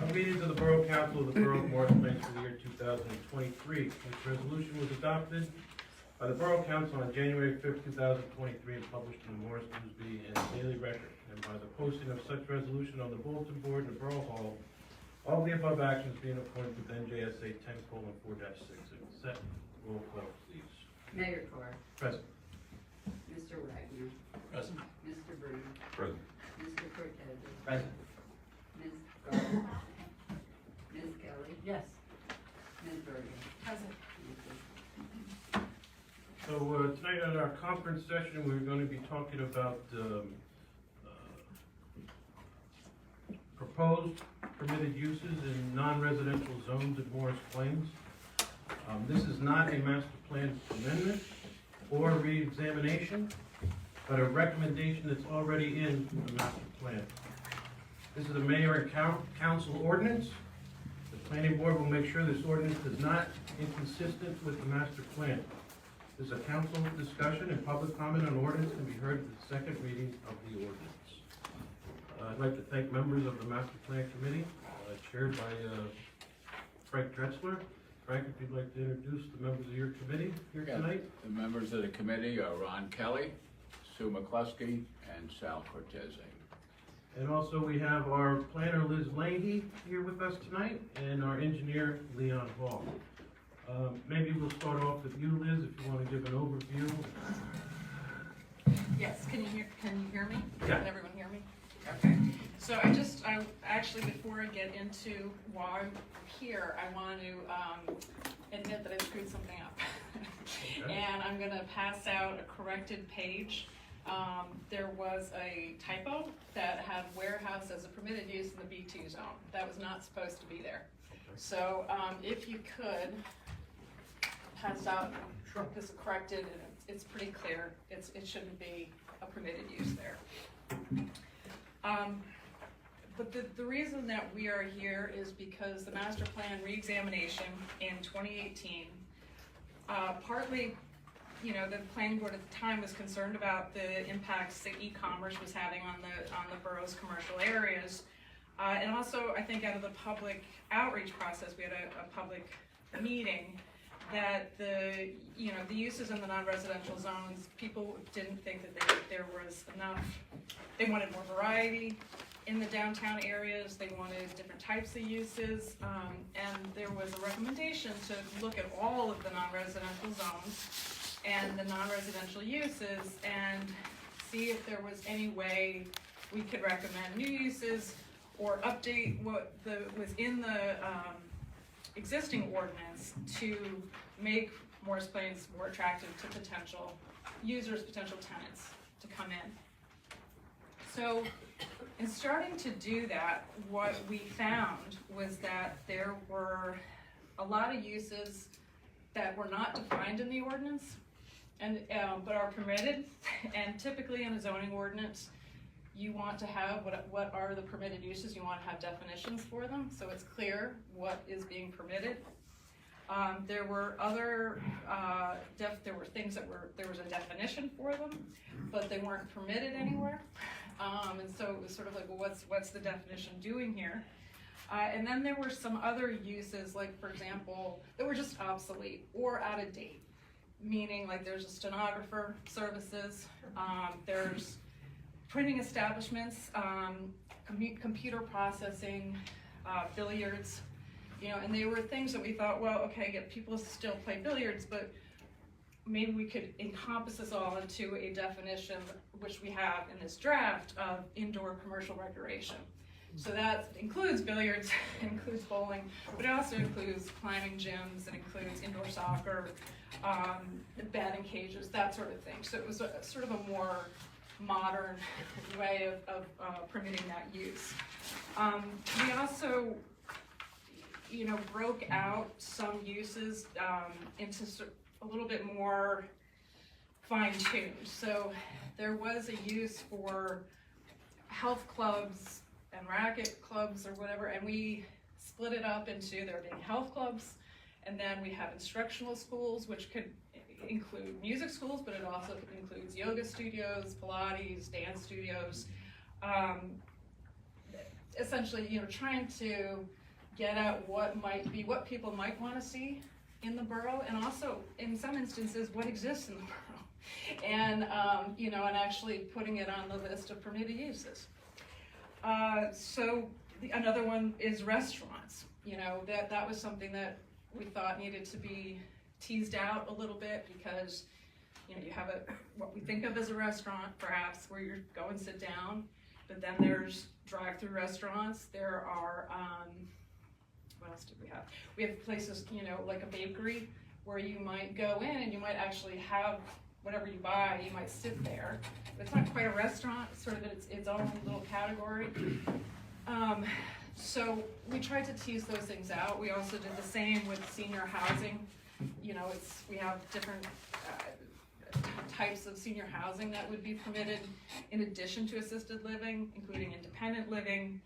Meetings of the Borough Council of the Borough of Morris Plains for the year 2023. This resolution was adopted by the Borough Council on January 5th, 2023, and published in the Morris Newsbee and Daily Record. And by the posting of such resolution on the bulletin board in the Borough Hall, all the above actions being according with NJSA 10:4-6. Set roll call, please. Mayor Carr. Present. Mr. Wagner. Present. Mr. Bruno. Present. Mr. Cortez. Present. Ms. Gardner. Ms. Kelly. Yes. Ms. Bergen. Present. So tonight at our conference session, we're going to be talking about proposed permitted uses in non-residential zones in Morris Plains. This is not a master plan amendment or re-examination, but a recommendation that's already in the master plan. This is a mayor and council ordinance. The planning board will make sure this ordinance is not inconsistent with the master plan. This is a council discussion, and public comment on ordinance can be heard at the second reading of the ordinance. I'd like to thank members of the Master Plan Committee, chaired by Frank Drexler. Frank, if you'd like to introduce the members of your committee here tonight. The members of the committee are Ron Kelly, Sue McCluskey, and Sal Cortese. And also we have our planner Liz Lange here with us tonight, and our engineer Leon Hall. Maybe we'll start off with you, Liz, if you want to give an overview. Yes, can you hear me? Yeah. Can everyone hear me? Okay, so I actually, before I get into why I'm here, I want to admit that I screwed something up. Okay. And I'm gonna pass out a corrected page. There was a typo that had warehouse as a permitted use in the B2 zone. That was not supposed to be there. So if you could pass out this corrected, and it's pretty clear, it shouldn't be a permitted use there. But the reason that we are here is because the master plan reexamination in 2018, partly, you know, the planning board at the time was concerned about the impacts that e-commerce was having on the borough's commercial areas. And also, I think out of the public outreach process, we had a public meeting that the uses in the non-residential zones, people didn't think that there was enough. They wanted more variety in the downtown areas. They wanted different types of uses, and there was a recommendation to look at all of the non-residential zones and the non-residential uses and see if there was any way we could recommend new uses or update what was in the existing ordinance to make Morris Plains more attractive to potential users, potential tenants to come in. So in starting to do that, what we found was that there were a lot of uses that were not defined in the ordinance, and but are permitted. And typically in a zoning ordinance, you want to have what are the permitted uses. You want to have definitions for them, so it's clear what is being permitted. There were other there were things that there was a definition for them, but they weren't permitted anywhere. And so it was sort of like, well, what's the definition doing here? And then there were some other uses, like for example, that were just obsolete or out of date, meaning like there's a stenographer services, there's printing establishments, computer processing, billiards, and they were things that we thought, well, okay, yeah, people still play billiards, but maybe we could encompass this all into a definition, which we have in this draft, of indoor commercial recreation. So that includes billiards, it includes bowling, but it also includes climbing gyms, it includes indoor soccer, batting cages, that sort of thing. So it was sort of a more modern way of permitting that use. We also, broke out some uses into a little bit more fine-tuned. So there was a use for health clubs and racket clubs or whatever, and we split it up into there being health clubs, and then we have instructional schools, which could include music schools, but it also includes yoga studios, Pilates, dance studios, essentially, you know, trying to get at what people might want to see in the borough, and also, in some instances, what exists in the borough. And, you know, and actually putting it on the list of permitted uses. Another one is restaurants. You know, that was something that we thought needed to be teased out a little bit, because, you know, you have what we think of as a restaurant, perhaps, where you go and sit down, but then there's drive-through restaurants. There are, what else did we have? We have places, you know, like a bakery, where you might go in and you might actually have whatever you buy, you might sit there. But it's not quite a restaurant, it's sort of its own little category. So we tried to tease those things out. We also did the same with senior housing. You know, we have different types of senior housing that would be permitted in addition to assisted living, including independent living,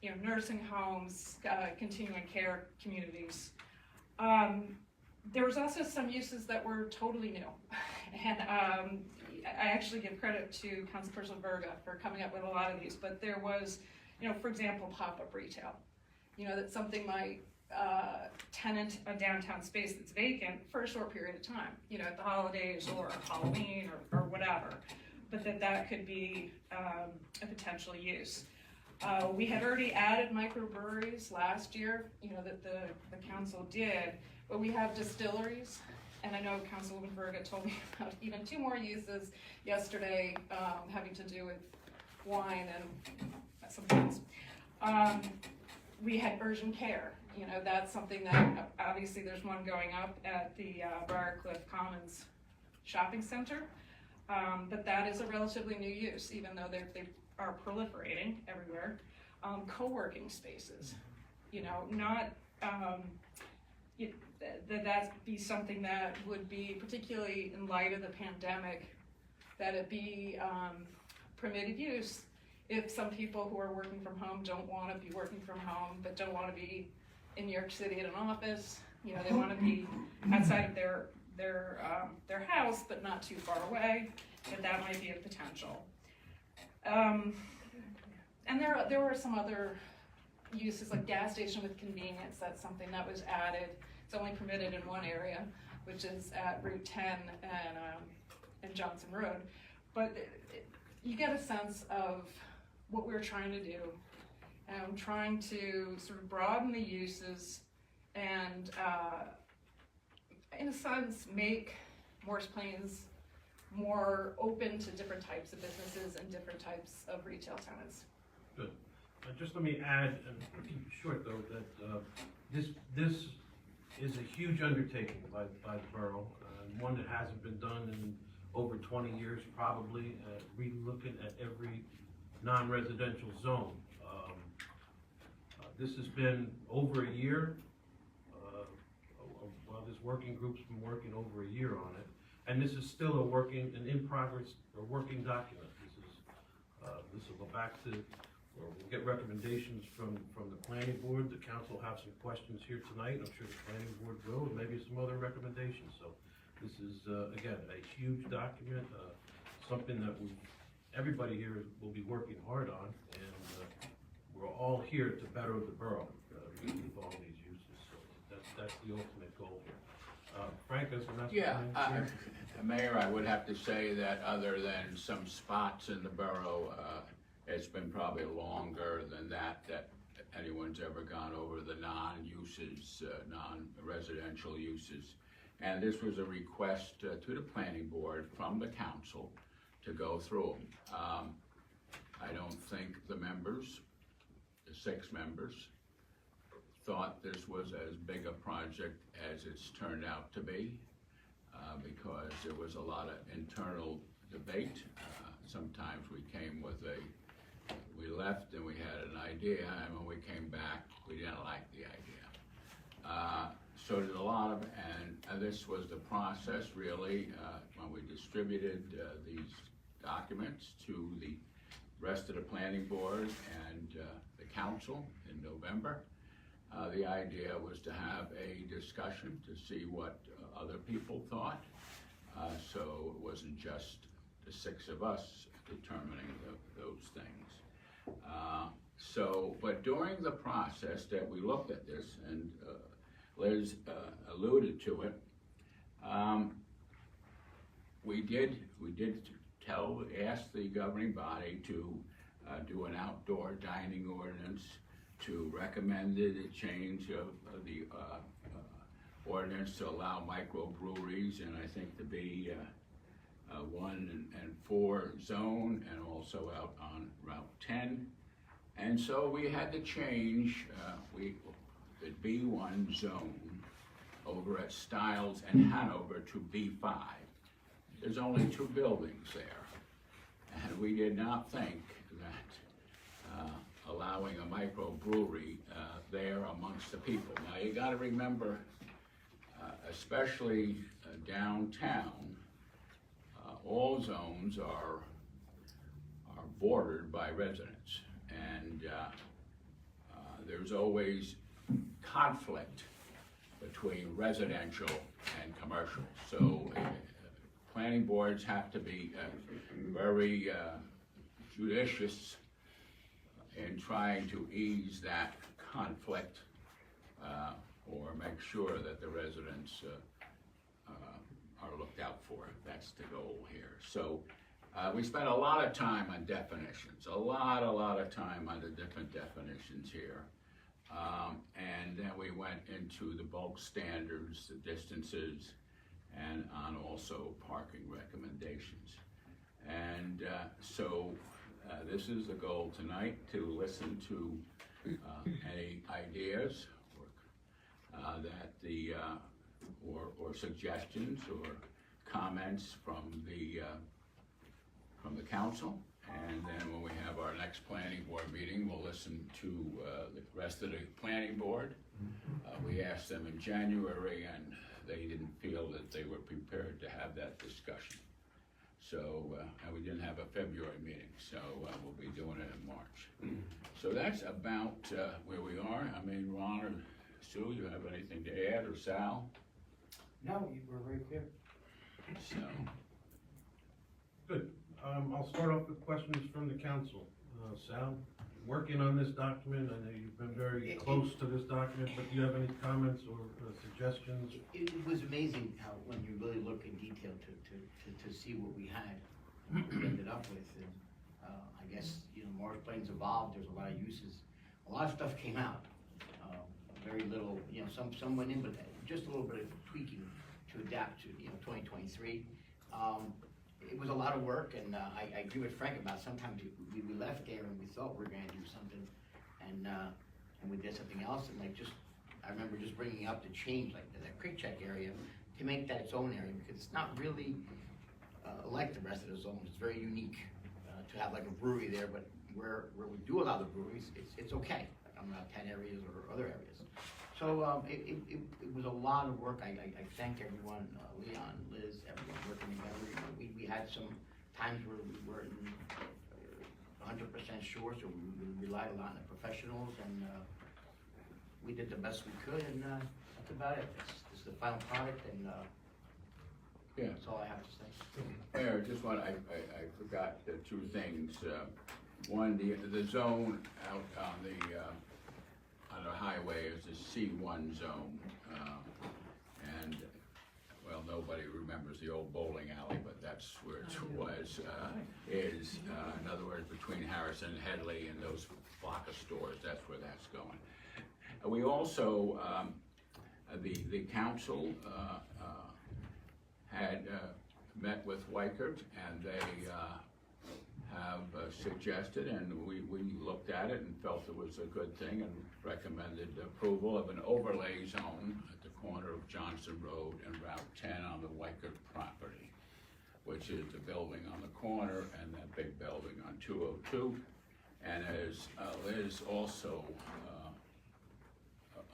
you know, nursing homes, continuing care communities. There was also some uses that were totally new. And I actually give credit to Councilperson Verga for coming up with a lot of these, but there was, you know, for example, pop-up retail. You know, that something might tenant a downtown space that's vacant for a short period of time, you know, at the holidays or Halloween or whatever, but that could be a potential use. We had already added microbreweries last year, you know, that the council did, but we have distilleries, and I know Councilwoman Verga told me about even 2 more uses yesterday, having to do with wine and some things. We had urgent care. You know, that's something that, obviously there's one going up at the Briarcliff Commons Shopping Center, but that is a relatively new use, even though they are proliferating everywhere. Co-working spaces, you know, not, that be something that would be, particularly in light of the pandemic, that it be permitted use if some people who are working from home don't want to be working from home, but don't want to be in New York City at an office. You know, they want to be outside of their house, but not too far away. That might be a potential. And there were some other uses, like gas station with convenience. That's something that was added. It's only permitted in one area, which is at Route 10 and Johnson Road. But you get a sense of what we're trying to do, and trying to sort of broaden the uses and, in a sense, make Morris Plains more open to different types of businesses and different types of retail tenants. Good. Just let me add, and keep it short though, that this is a huge undertaking by the borough, one that hasn't been done in over 20 years probably, re-looking at every non-residential zone. This has been over a year. Well, this working group's been working over a year on it, and this is still an in-progress, or working document. This will go back to, or we'll get recommendations from the planning board. The council will have some questions here tonight. I'm sure the planning board will, and maybe some other recommendations. So this is, again, a huge document, something that everybody here will be working hard on, and we're all here to better the borough with all these uses. So that's the ultimate goal here. Frank, as the master plan chair? Mayor, I would have to say that other than some spots in the borough, it's been probably longer than that anyone's ever gone over the non-uses, non-residential uses. And this was a request to the planning board from the council to go through them. I don't think the members, the 6 members, thought this was as big a project as it's turned out to be, because there was a lot of internal debate. Sometimes we left and we had an idea, and when we came back, we didn't like the idea. So there's a lot of, and this was the process really, when we distributed these documents to the rest of the planning board and the council in November. The idea was to have a discussion to see what other people thought. So it wasn't just the 6 of us determining those things. But during the process that we looked at this, and Liz alluded to it, we did ask the governing body to do an outdoor dining ordinance, to recommend a change of the ordinance to allow microbreweries, and I think to be 1 and 4 zone, and also out on Route 10. And so we had to change the B1 zone over at Stiles and Hanover to B5. There's only 2 buildings there, and we did not think that allowing a microbrewery there amongst the people. Now you gotta remember, especially downtown, all zones are bordered by residents, and there's always conflict between residential and commercial. So planning boards have to be very judicious in trying to ease that conflict or make sure that the residents are looked out for. That's the goal here. So we spent a lot of time on definitions, a lot of time on the different definitions here. And then we went into the bulk standards, the distances, and on also parking recommendations. And so this is the goal tonight, to listen to any ideas that the or suggestions or comments from the council. And then when we have our next planning board meeting, we'll listen to the rest of the planning board. We asked them in January, and they didn't feel that they were prepared to have that discussion. So, and we didn't have a February meeting, so we'll be doing it in March. So that's about where we are. I mean, Ron or Sue, you have anything to add, or Sal? No, you were very clear. So, Good. I'll start off with questions from the council. Sal, working on this document, I know you've been very close to this document, but do you have any comments or suggestions? It was amazing how, when you really look in detail to see what we had, what we ended up with, and I guess, you know, Morris Plains evolved, there's a lot of uses. A lot of stuff came out, very little, you know, some went in, but just a little bit of tweaking to adapt to, you know, 2023. It was a lot of work, and I agree with Frank about sometimes we left there and we thought we were gonna do something, and we did something else, and like I remember just bringing up the change, like that Quick Check area, to make that its own area, because it's not really like the rest of the zones. It's very unique to have like a brewery there, but where we do allow the breweries, it's okay, like on Route 10 areas or other areas. So it was a lot of work. I thank everyone, Leon, Liz, everyone working together. You know, we had some times where we weren't 100% sure, so we relied a lot on the professionals, and we did the best we could, and that's about it. This is the final product, and yeah. that's all I have to say. Mayor, just I forgot the 2 things. One, the zone out on the highway is the C1 zone, and well, nobody remembers the old bowling alley, but that's where it was. In other words, between Harrison and Headley and those block of stores, that's where that's going. We also, the council had met with Weichert, and they have suggested, and we looked at it and felt it was a good thing, and recommended approval of an overlay zone at the corner of Johnson Road and Route 10 on the Weichert property, which is the building on the corner and that big building on 202. And as Liz also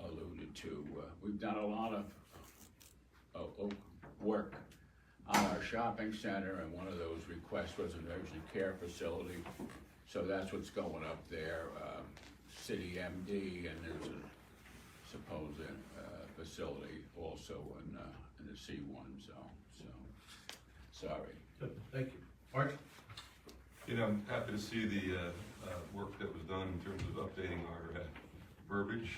alluded to, we've done a lot of work on our shopping center, and one of those requests was an urgent care facility. So that's what's going up there, City MD, and there's a supposed facility also in the C1 zone, so, sorry. Good, thank you. Art? You know, I'm happy to see the work that was done in terms of updating our verbiage.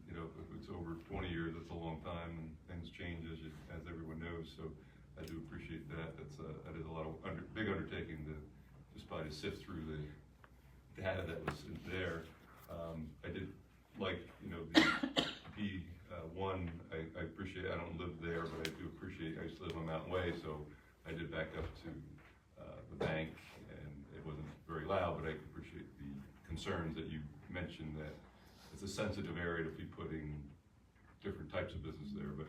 You know, if it's over 20 years, that's a long time, and things change as everyone knows. So I do appreciate that. That is a lot of big undertaking to sift through the data that was there. I did like, you know, the P1. I appreciate. I don't live there, but I do appreciate. I used to live on Mountain Way, so I did back up to the bank, and it wasn't very loud, but I appreciate the concerns that you mentioned that it's a sensitive area to be putting different types of business there, but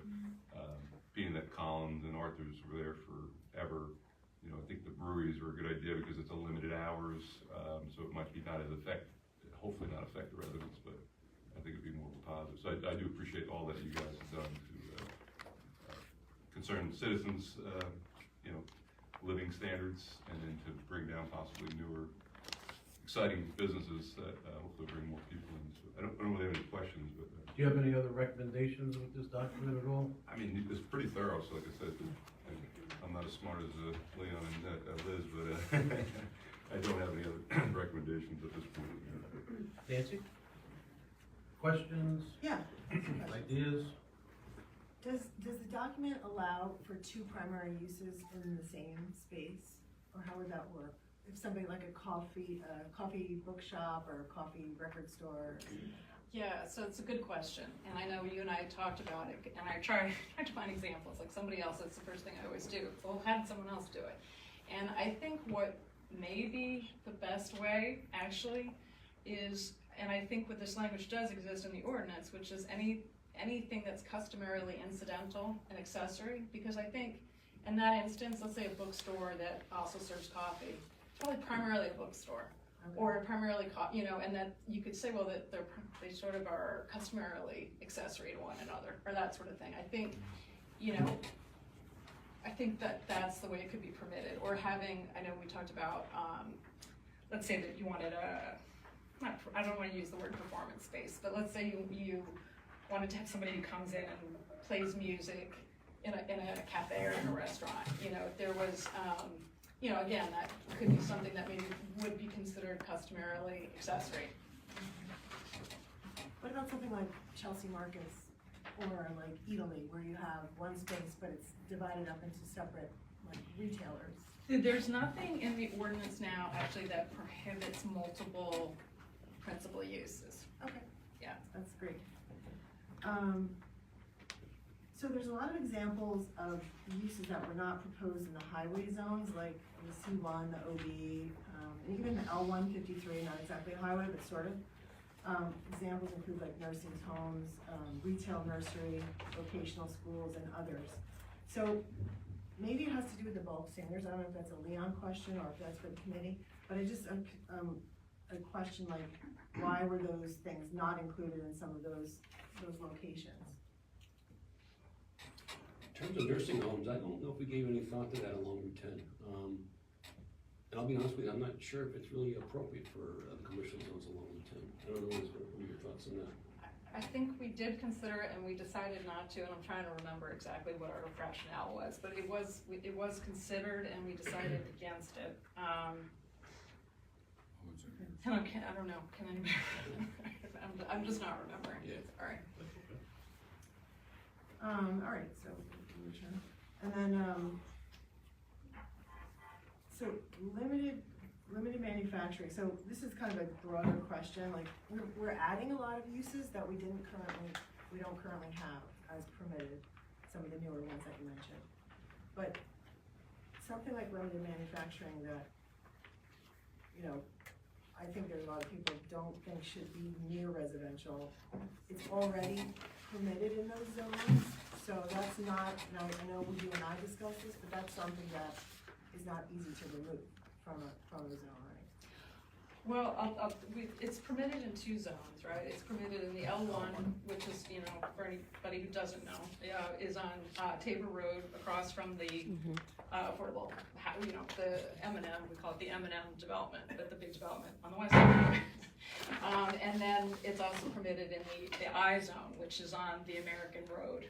being that Collins and Arthur's were there forever, you know, I think the breweries were a good idea because it's a limited hours, so it might be hopefully not affect the residents, but I think it'd be more positive. So I do appreciate all that you guys have done to concern citizens, you know, living standards, and then to bring down possibly newer, exciting businesses that hopefully bring more people in. So I don't really have any questions, but. Do you have any other recommendations with this document at all? I mean, it's pretty thorough, so like I said, I'm not as smart as Leon and Liz, but I don't have any other recommendations at this point. Nancy? Questions, Yeah. ideas? Does the document allow for two primary uses in the same space, or how would that work? If somebody like a coffee bookshop or a coffee record store? Yeah, so it's a good question, and I know you and I talked about it, and I tried to find examples, like somebody else, that's the first thing I always do, well, have someone else do it. And I think what may be the best way, actually, is, and I think what this language does exist in the ordinance, which is anything that's customarily incidental and accessory, because I think in that instance, let's say a bookstore that also serves coffee, probably primarily a bookstore. Okay. Or primarily, you know, and that you could say, well, that they sort of are customarily accessory to one another, or that sort of thing. I think, you know, I think that that's the way it could be permitted. Or having, I know we talked about, let's say that you wanted I don't want to use the word performance space, but let's say you wanted to have somebody who comes in and plays music in a cafe or in a restaurant. You know, if there was, you know, again, that could be something that maybe would be considered customarily accessory. What about something like Chelsea Marcus or like Italy, where you have one space but it's divided up into separate like retailers? There's nothing in the ordinance now actually that prohibits multiple principal uses. Okay. Yeah. That's great. So there's a lot of examples of uses that were not proposed in the highway zones, like the C1, the OB, and even the L153, not exactly a highway, but sort of. Examples include like nursing homes, retail nursery, vocational schools, and others. So maybe it has to do with the bulk singers. I don't know if that's a Leon question or if that's for the committee, but I just, a question like, why were those things not included in some of those locations? In terms of nursing homes, I don't know if we gave any thought to that along Route 10. And I'll be honest with you, I'm not sure if it's really appropriate for commercial zones along Route 10. I don't know, what are your thoughts on that? I think we did consider it and we decided not to, and I'm trying to remember exactly what our rationale was, but it was considered and we decided against it. I don't know, can anybody, I'm just not remembering, Yeah. sorry. All right, so, and then, so limited manufacturing, so this is kind of a broader question, like, we're adding a lot of uses that we don't currently have as permitted, some of the newer ones that you mentioned. But something like limited manufacturing that, you know, I think there's a lot of people don't think should be near residential. It's already permitted in those zones, so that's not, and I know you and I discussed this, but that's something that is not easy to remove from a zone, right? Well, it's permitted in two zones, right? It's permitted in the L1, which is, you know, for anybody who doesn't know, is on Tabor Road across from the affordable, you know, the M&M, we call it the M&M development, but the big development on the west side. And then it's also permitted in the I zone, which is on the American Road.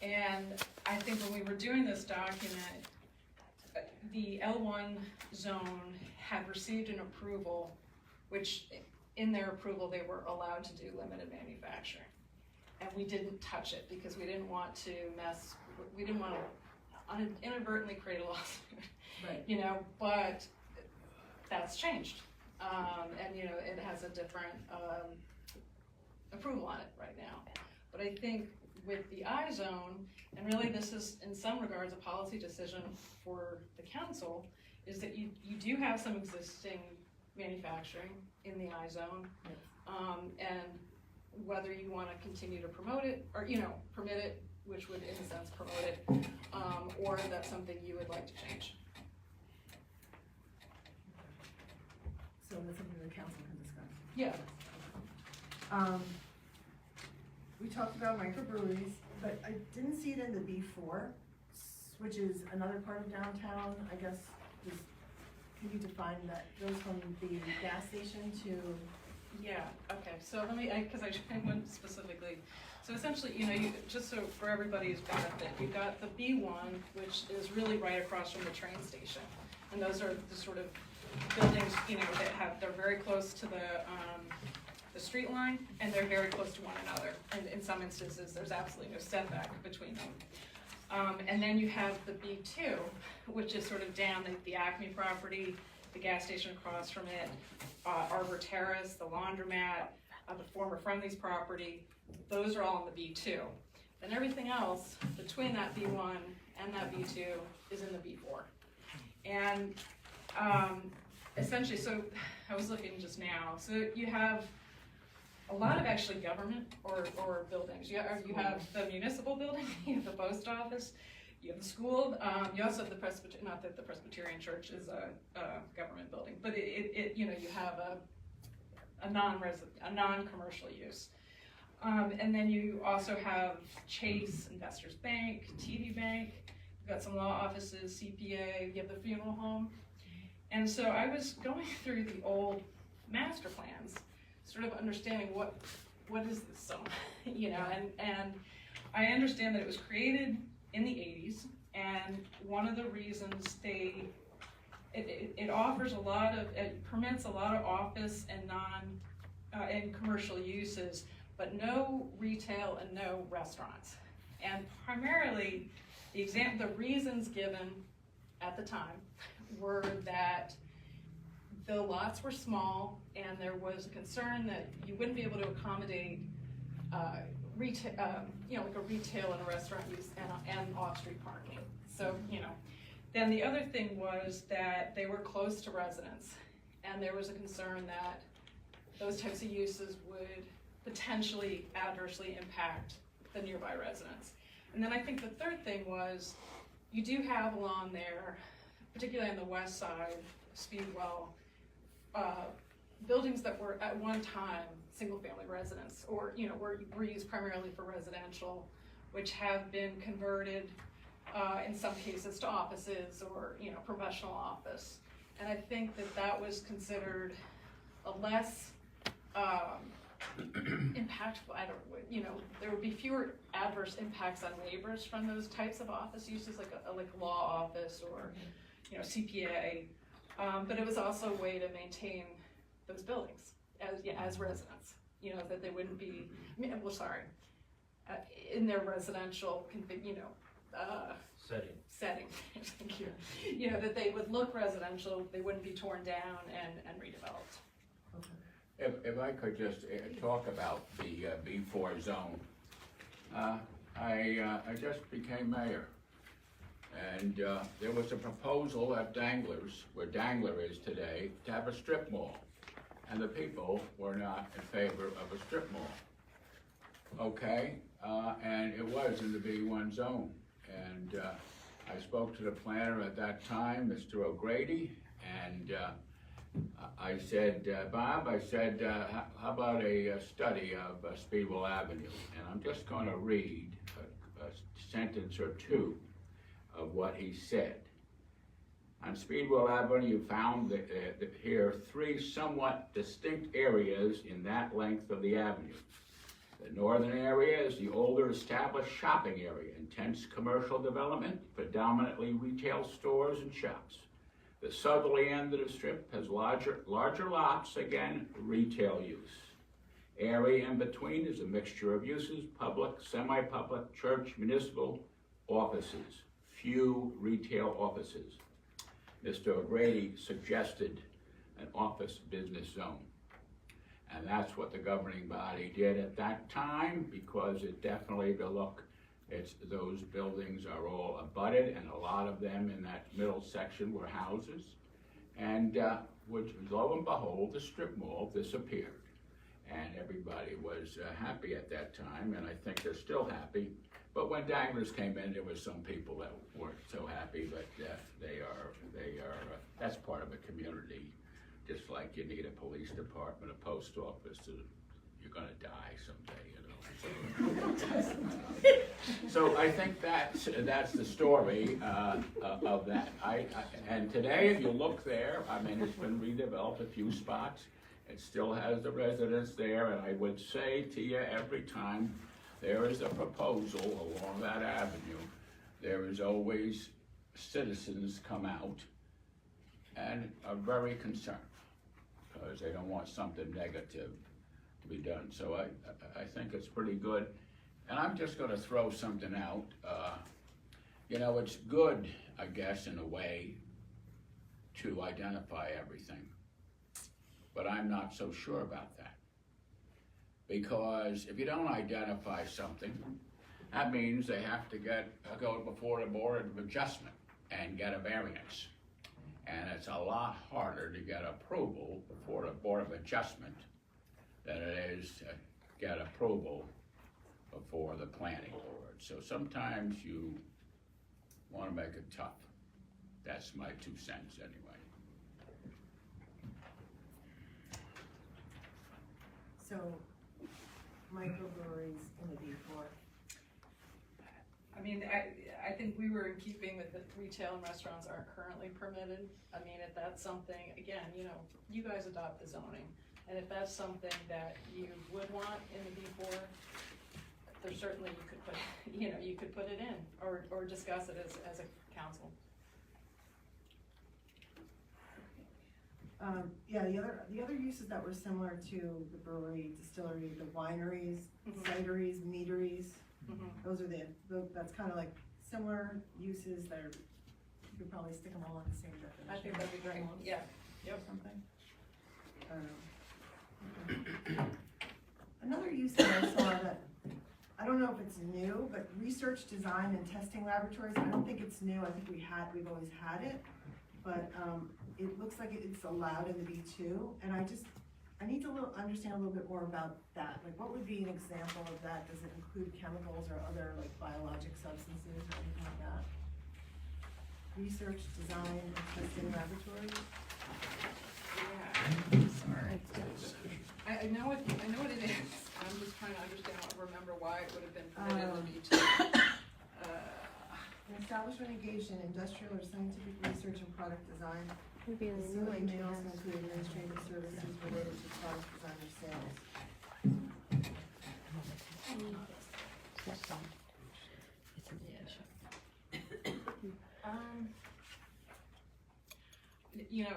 And I think when we were doing this document, the L1 zone had received an approval, which in their approval, they were allowed to do limited manufacturing. And we didn't touch it because we didn't want to we didn't want to inadvertently create a lawsuit, Right. you know, but that's changed. And, you know, it has a different approval on it right now. But I think with the I zone, and really this is in some regards a policy decision for the council, is that you do have some existing manufacturing in the I zone. And whether you want to continue to promote it or, you know, permit it, which would in a sense promote it, or that's something you would like to change. So that's something the council can discuss. Yeah. We talked about microbreweries, but I didn't see it in the B4, which is another part of downtown, I guess, just, can you define that, goes from the gas station to? Yeah, okay, so let me, because I went specifically, so essentially, you know, just so for everybody's benefit, you've got the B1, which is really right across from the train station. And those are the sort of buildings, you know, they're very close to the street line, and they're very close to one another. And in some instances, there's absolutely no setback between them. And then you have the B2, which is sort of down the Acme property, the gas station across from it, Arbor Terrace, the laundromat, the former Friendly's property. Those are all in the B2. Then everything else between that B1 and that B2 is in the B4. And essentially, so I was looking just now, so you have a lot of actually government or buildings. You have the municipal building, you have the post office, you have the school, you also have the not that the Presbyterian Church is a government building, but it you know, you have a non-commercial use. And then you also have Chase, Investors Bank, TD Bank, you've got some law offices, CPA, you have the funeral home. And so I was going through the old master plans, sort of understanding what is this zone, you know, and I understand that it was created in the 80s, and one of the reasons it offers a lot of, it permits a lot of office and and commercial uses, but no retail and no restaurants. And primarily, the reasons given at the time were that the lots were small and there was a concern that you wouldn't be able to accommodate retail, you know, like a retail and a restaurant use and off-street parking. So, you know, then the other thing was that they were close to residents, and there was a concern that those types of uses would potentially adversely impact the nearby residents. And then I think the third thing was you do have along there, particularly on the west side, Speedwell, buildings that were at one time single-family residence, or, you know, were used primarily for residential, which have been converted in some cases to offices or, you know, professional office. And I think that was considered a less impactful, you know, there would be fewer adverse impacts on neighbors from those types of office uses, like a law office or, you know, CPA. But it was also a way to maintain those buildings as residents, you know, that they wouldn't be, in their residential, you know, setting. Thank you. You know, that they would look residential, they wouldn't be torn down and redeveloped. If I could just talk about the B4 zone. I just became mayor, and there was a proposal at Danglers, where Dangler is today, to have a strip mall, and the people were not in favor of a strip mall. Okay, and it was in the B1 zone, and I spoke to the planner at that time, Mr. O'Grady, and I said, Bob, how about a study of Speedwell Avenue? And I'm just going to read a sentence or two of what he said. On Speedwell Avenue, you found here 3 somewhat distinct areas in that length of the avenue. The northern area is the older established shopping area, intense commercial development, predominantly retail stores and shops. The southerly end of the strip has larger lots, again, retail use. Area in between is a mixture of uses, public, semi-public, church, municipal, offices, few retail offices. Mr. O'Grady suggested an office business zone. And that's what the governing body did at that time, because it definitely, if you look, those buildings are all abutted, and a lot of them in that middle section were houses. And which, lo and behold, the strip mall disappeared. And everybody was happy at that time, and I think they're still happy. But when Danglers came in, there was some people that weren't so happy, but that's part of a community. Just like you need a police department, a post office, you're gonna die someday, you know. So I think that's the story of that. And today, if you look there, I mean, it's been redeveloped a few spots. It still has the residents there, and I would say to you, every time there is a proposal along that avenue, there is always citizens come out and are very concerned, because they don't want something negative to be done. So I think it's pretty good. And I'm just gonna throw something out. You know, it's good, I guess, in a way, to identify everything. But I'm not so sure about that. Because if you don't identify something, that means they have to go before the Board of Adjustment and get a variance. And it's a lot harder to get approval before the Board of Adjustment than it is to get approval before the Planning Board. So sometimes you want to make it tough. That's my 2 cents anyway. So, microbreweries in the B4. I mean, I think we were in keeping with the retail and restaurants aren't currently permitted. I mean, if that's something, again, you know, you guys adopt the zoning, and if that's something that you would want in the B4, there's certainly, you could put, you know, you could put it in, or discuss it as a council. Yeah, the other uses that were similar to the brewery, distillery, the wineries, Mhm. cideries, meaderies, Mhm. those are that's kind of like similar uses that are, you could probably stick them all in the same definition. I think that'd be great, Almost, yeah. or something. Another use that I saw that, I don't know if it's new, but research, design, and testing laboratories, I don't think it's new, I think we've always had it, but, it looks like it's allowed in the B2, and I need to understand a little bit more about that, like, what would be an example of that? Does it include chemicals or other, like, biologic substances or anything like that? Research, design, and testing laboratories? Yeah, sorry. I know what it is, I'm just trying to remember why it would have been permitted in B2. An establishment engaged in industrial or scientific research and product design. Maybe in the new Facility one may she also has. include administrative services related to product design or sales. You know,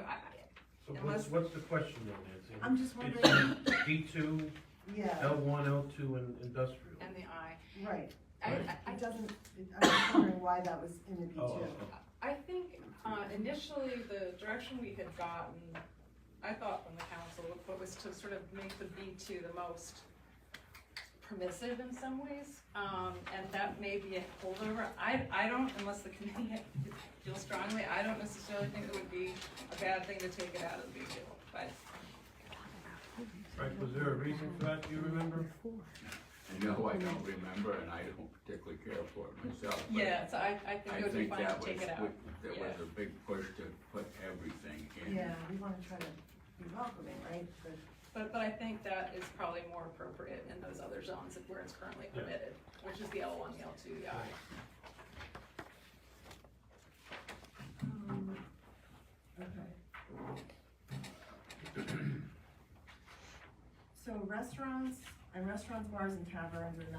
So Unless- what's the question though, Nancy? I'm just wondering, It's B2, yeah, L1, L2, and industrial. and the I. right, I it doesn't, I'm just wondering why that was in the B2. Oh, I think initially the direction we had gotten, I thought from the council, was to sort of make the B2 the most permissive in some ways, and that may be a holdover. I don't, unless the committee feels strongly, I don't necessarily think it would be a bad thing to take it out of the B2, but. Frank, was there a reason for that, do you remember? No, I don't remember, and I don't particularly care for it myself. But Yeah, so I think it would be fine that to take it out. there was a big push to put everything in. Yeah, we wanna try to be welcoming, right, But I think that is probably more appropriate in those other zones where it's currently Yeah. permitted, which is the L1, the L2, the I. okay. So restaurants, bars, and taverns are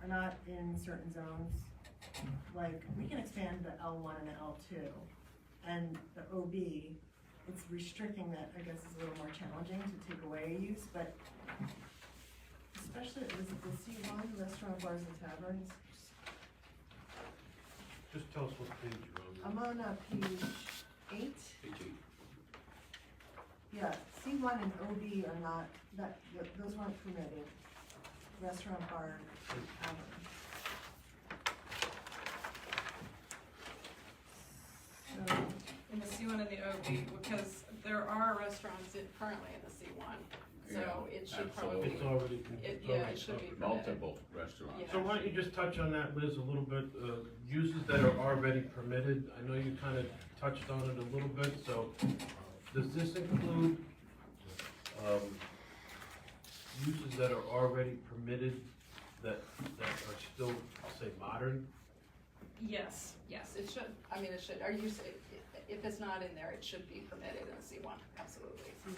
not in certain zones. Like, we can expand the L1 and the L2, and the OB, it's restricting that, I guess is a little more challenging to take away a use, but especially, is it the C1, restaurant, bars, and taverns? Just tell us what page you're on. I'm on page 8. Page 8. Yeah, C1 and OB are not, those weren't permitted. Restaurant, bar, and tavern. So, In the C1 and the OB, because there are restaurants currently in the C1, so Yeah, it should absolutely. probably, It's already, it already should be covered. permitted. Multiple restaurants. Yeah. So why don't you just touch on that, Liz, a little bit, uses that are already permitted, I know you kind of touched on it a little bit, so, does this include, uses that are already permitted that are still, say, modern? Yes, it should, it should, if it's not in there, it should be permitted in the C1, absolutely. C1.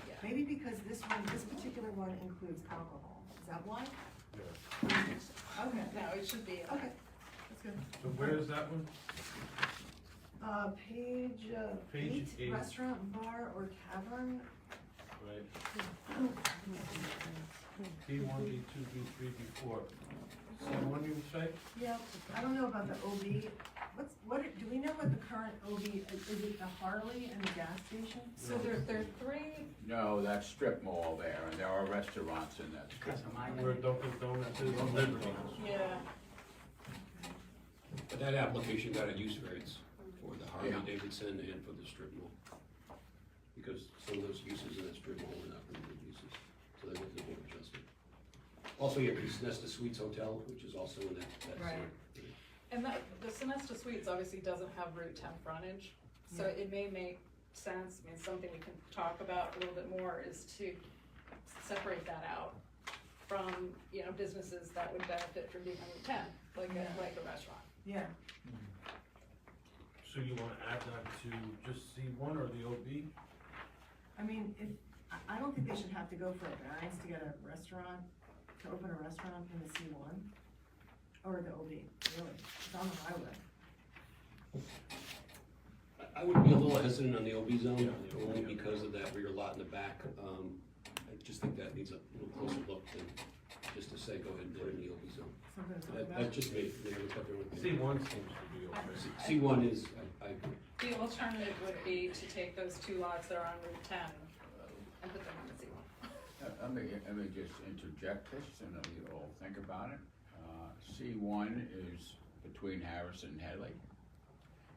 Yeah. Maybe because this particular one includes alcohol, is that why? Okay, No, it should be in there. okay, that's good. So where is that one? Page, Page 8, eight. restaurant, bar, or tavern. Right. B1, B2, B3, B4. C1 you would say? Yeah, I don't know about the OB. Do we know what the current OB, is it the Harley and the gas station? So there are three, No, that's strip mall there, and there are restaurants in that strip. Because of my, Where Dunkin' Donuts is on Liberty. yeah, But that application got a use variance for the Harley Yeah. Davidson and for the strip mall. Because some of those uses in that strip mall were not permitted uses, so they went to the board of adjustment. Also, you have the Sonesta Suites Hotel, which is also in that Right. zone. and the Sonesta Suites obviously doesn't have Route 10 frontage, so Yeah. it may make sense, something we can talk about a little bit more is to separate that out from, businesses that would benefit from being on Route 10, like a restaurant. Yeah, So you wanna add that to just C1 or the OB? I mean, I don't think they should have to go for a variance to get a restaurant, to open a restaurant in the C1 or the OB, really, it's on the highway. I would be a little hesitant on the OB zone, Yeah. only because of that rear lot in the back. I just think that needs a little closer look than just to say, go ahead and put it in the OB zone. Something to talk That's about. just me. C1 seems to be okay. C1 is, I agree. The alternative would be to take those two lots that are on Route 10 and put them on the C1. Let me just interject this and let you all think about it. C1 is between Harrison and Headley.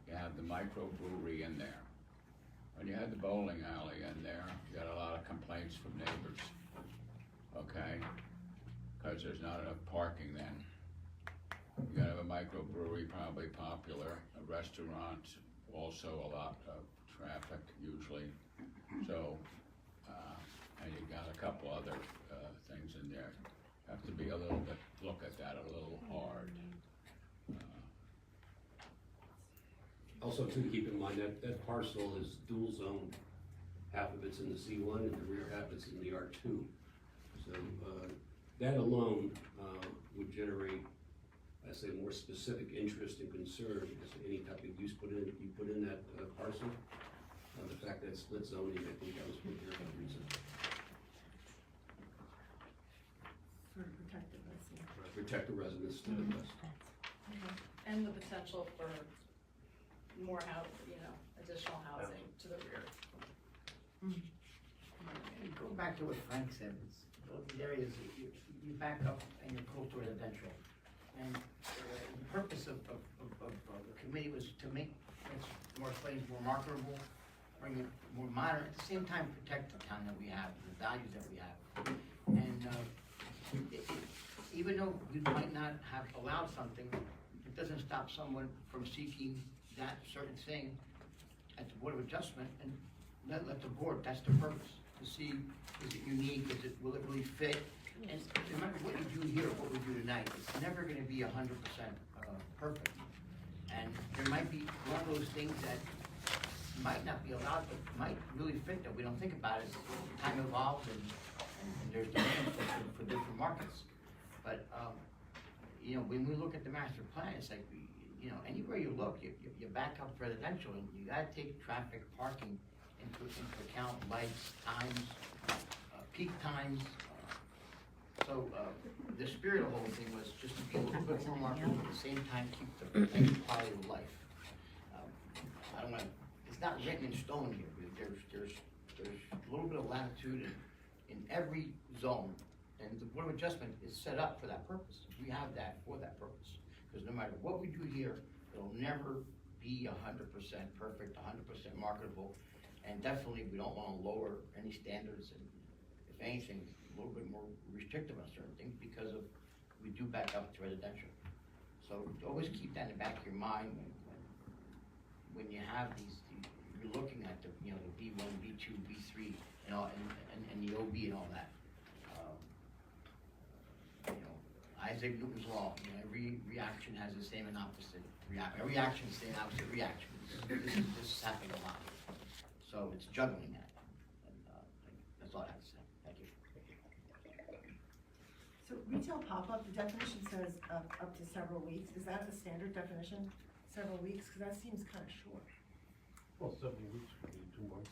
You have the microbrewery in there. When you had the bowling alley in there, you got a lot of complaints from neighbors, okay? Because there's not enough parking then. You gotta have a microbrewery, probably popular, a restaurant, also a lot of traffic usually. So, and you got a couple other, things in there. Have to be a little bit, look at that a little hard. Also, too, to keep in mind, that parcel is dual zoned. Half of it's in the C1 and the rear half is in the R2. So, that alone, would generate, I say, more specific interest and concern because any type of use you put in that parcel. The fact that it's split zoning, I think that was for a good reason. Sort of protective, I see. Protect the residents to the west. And the potential for more additional housing to the rear. and go back to what Frank said, those areas, you back up and you're close to residential. And the purpose of the committee was to make Morris Plains more marketable, bring it more modern, at the same time protect the town that we have, the values that we have. And, even though we might not have allowed something, it doesn't stop someone from seeking that certain thing at the Board of Adjustment, and let the board, that's the purpose, to see, is it unique, will it really fit? And remember, what you do here, what we do tonight, it's never gonna be 100% perfect. And there might be one of those things that might not be allowed, but might really fit that we don't think about it. Time evolves and there's demand for different markets. But, you know, when we look at the master plan, it's like, you know, anywhere you look, you back up residential and you gotta take traffic, parking into account, lights, times, peak times. So, the spirit of the whole thing was just to be a little bit more marketable, at the same time, keep the quality of life. I don't want, it's not written in stone here, there's a little bit of latitude in every zone. And the Board of Adjustment is set up for that purpose. We have that for that purpose. Because no matter what we do here, it'll never be 100% perfect, 100% marketable. And definitely, we don't wanna lower any standards and if anything, a little bit more restrictive on certain things because of, we do back up to residential. So always keep that in the back of your mind when you have these, you're looking at the, you know, the B1, B2, B3, and all, and the OB and all that. You know, Isaac Newton's law, you know, every reaction has the same and opposite reaction. Every action is the same and opposite reaction. This happens a lot. So it's juggling that. And, that's all I have to say. Thank you. So retail pop-up, the definition says up to several weeks. Is that a standard definition? Several weeks? Because that seems kind of short. Well, 7 weeks could be 2 months.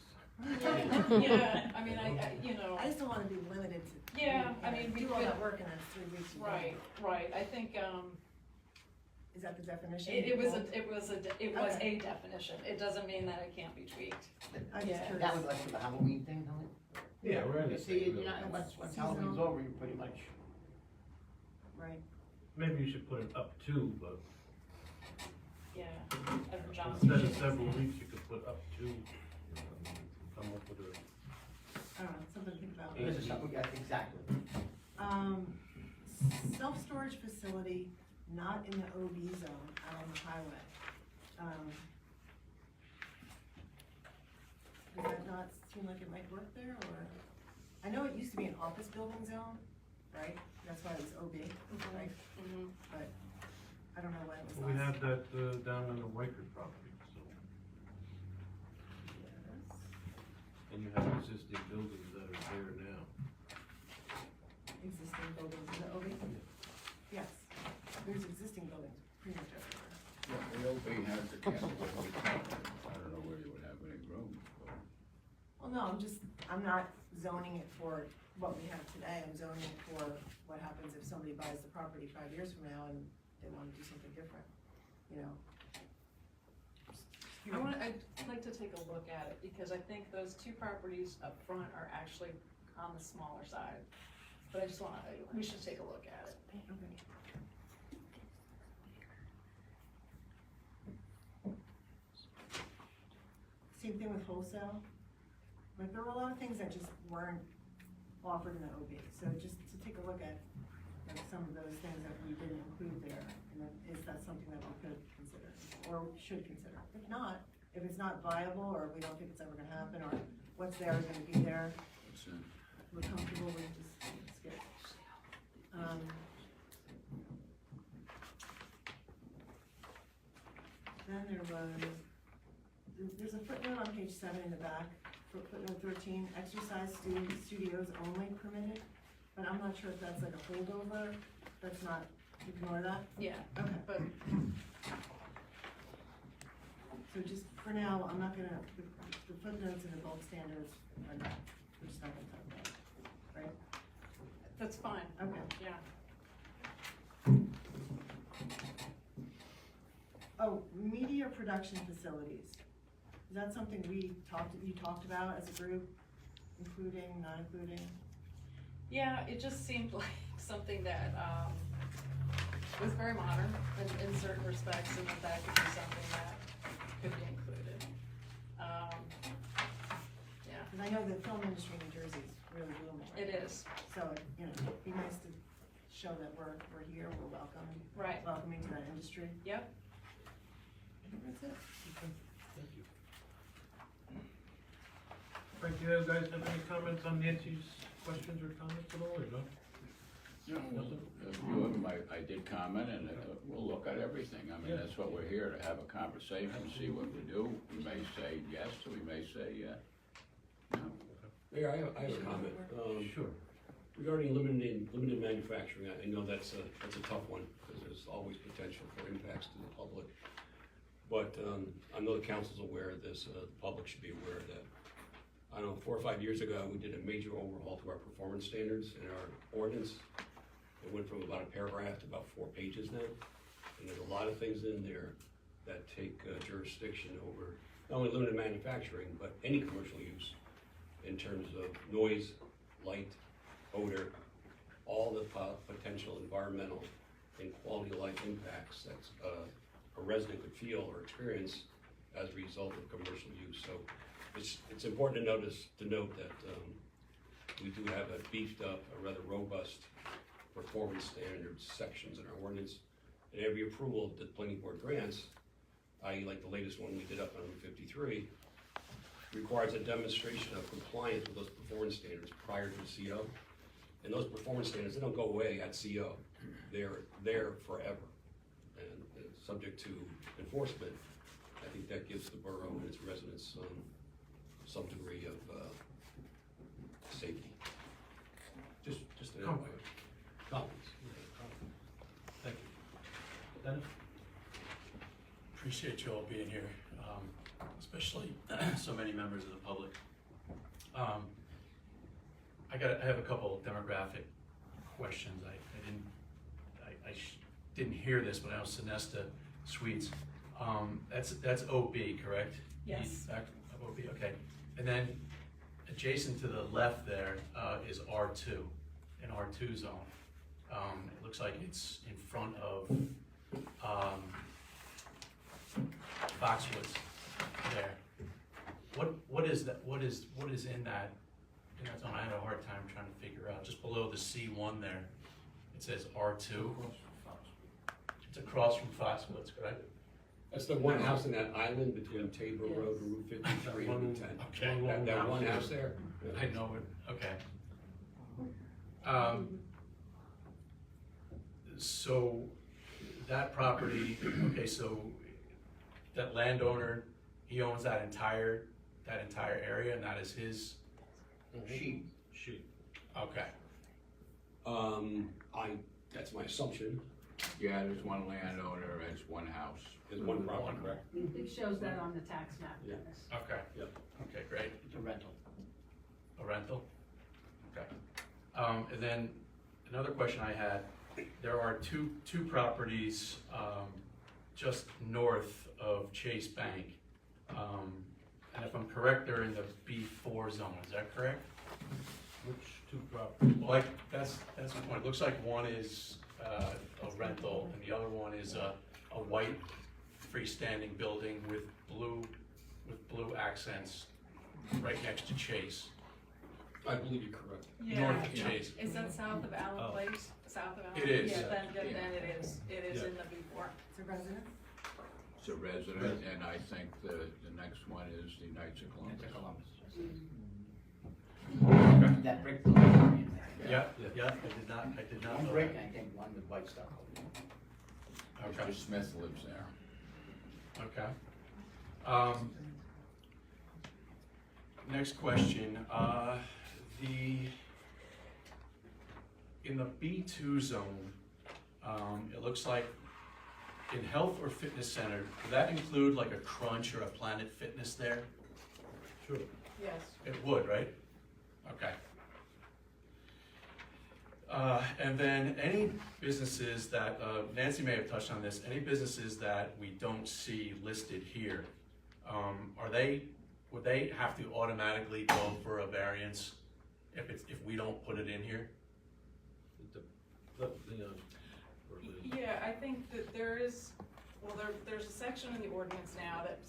Yeah, I mean, I you know. I just don't want to be limited to. Yeah, I mean, we do all could- that work and then 3 weeks. you don't. Right, I think, Is that the definition? it was a Okay. definition, it doesn't mean that it can't be tweaked. I'm just Yeah. curious. That was like for the Halloween thing, Helen? Yeah, we're in You the see, same you know, building. once Halloween's over, you pretty much. Right. Maybe you should put it up to, but Yeah, Evan Johnson. instead of several weeks, you could put up to, come up with a. I don't know, something to think about. This is something, yeah, exactly. Self-storage facility not in the OB zone out on the highway. Does that not seem like it might work there, or? I know it used to be an office building zone, right? That's why it was OB, right? Mhm. But I don't know when it was We last. have that, down on the Wyker property, so, Yes. and you have existing buildings that are there now. Existing buildings in the OB? Yes, there's existing buildings pretty much everywhere. Yeah, the OB has the capital, I don't know where you would have any room, but. Well, no, I'm not zoning it for what we have today, I'm zoning it for what happens if somebody buys the property 5 years from now and they wanna do something different, you know? I'd like to take a look at it, because I think those two properties up front are actually on the smaller side. But I just wanna, we should take a look at it. Okay. Same thing with wholesale, like there were a lot of things that just weren't offered in the OB, so just to take a look at like some of those things that we didn't include there, and then is that something that we could consider, or should consider? If not, if it's not viable, or we don't think it's ever gonna happen, or what's there is gonna be there, It's, we're comfortable with just skip. Then there's a footnote on page 7 in the back, footnote 13, exercise studios only permitted, but I'm not sure if that's like a holdover, that's not, ignore that? Yeah, Okay. but, So just for now, I'm not gonna, the footnotes and the bulk standards are not, we're just not gonna talk about it, right? that's fine, Okay. yeah. Oh, media production facilities. Is that something you talked about as a group, including, not including? Yeah, it just seemed like something that, was very modern in certain respects, and that could be something that could be included. Yeah, Cause I know the film industry in New Jersey is really booming. right it now. is, So, you know, it'd be nice to show that we're here, we're welcoming to that industry. yep. I think that's it. Thank you. Frank, do you guys have any comments on Nancy's questions or comments at all, or no? You know, a few of them, I did comment, and we'll look at everything. I mean, that's what we're here, to have a conversation, see what we do. We may say yes, or we may say, no. Mayor, I have a comment. Sure. Regarding limited manufacturing, I know that's a tough one, because there's always potential for impacts to the public. But, I know the council's aware of this, the public should be aware of that. I don't know, 4 or 5 years ago, we did a major overhaul to our performance standards in our ordinance. It went from about a paragraph to about 4 pages now. And there's a lot of things in there that take jurisdiction over not only limited manufacturing, but any commercial use in terms of noise, light, odor, all the potential environmental and quality of life impacts that a resident could feel or experience as a result of commercial use. So it's important to note that we do have a beefed up, a rather robust performance standards sections in our ordinance. And every approval that the planning board grants, i.e. like the latest one we did up on Route 53, requires a demonstration of compliance with those performance standards prior to the CO. And those performance standards, they don't go away at CO. They're there forever. And subject to enforcement, I think that gives the borough and its residents some degree of safety. Just an Comfort. confidence. Thank you. Dennis? Appreciate you all being here, especially so many members of the public. I have a couple demographic questions. I didn't hear this, but I know Sonesta Suites. That's OB, correct? Yes. Back of OB, okay. And then adjacent to the left there is R2, an R2 zone. It looks like it's in front of Foxwoods there. What is that? What is in that zone? I had a hard time trying to figure out. Just below the C1 there, it says R2. It's across from Foxwoods, correct? That's the one house in that island between Tabor Road and Route 53 and Route 10. Okay. That one house there? I know it, okay. So that property, okay, so that landowner, he owns that entire area, and that is his? Sheep. Okay, That's my assumption. Yeah, there's one landowner, it's one house. There's one property, correct? It shows that on the tax map, Yeah. Dennis. okay. Yep. Okay, great. It's a rental. A rental? Okay. And then another question I had, there are two properties just north of Chase Bank. And if I'm correct, they're in the B4 zone, is that correct? Which two properties? Well, that's the point. Looks like one is a rental and the other one is a white freestanding building with blue accents right next to Chase. I believe you're correct. North of Chase. Is that south of Allen Oh. Place? South of Allen? It is. Yeah, then it is. It is Yeah. in the B4. It's a residence? It's a resident, and I think the next one is the Knights of Columbus. It's a Columbus. Okay. That brick building in there. Yeah, I did not One know brick, that. I think one with white stucco. Okay, Mr. Smith lives there. okay. Next question, in the B2 zone, it looks like in health or fitness center, would that include like a Crunch or a Planet Fitness there? Sure. Yes. It would, right? Okay. And then any businesses that, Nancy may have touched on this, any businesses that we don't see listed here, would they have to automatically go for a variance if we don't put it in here? Yeah, I think that there's a section in the ordinance now that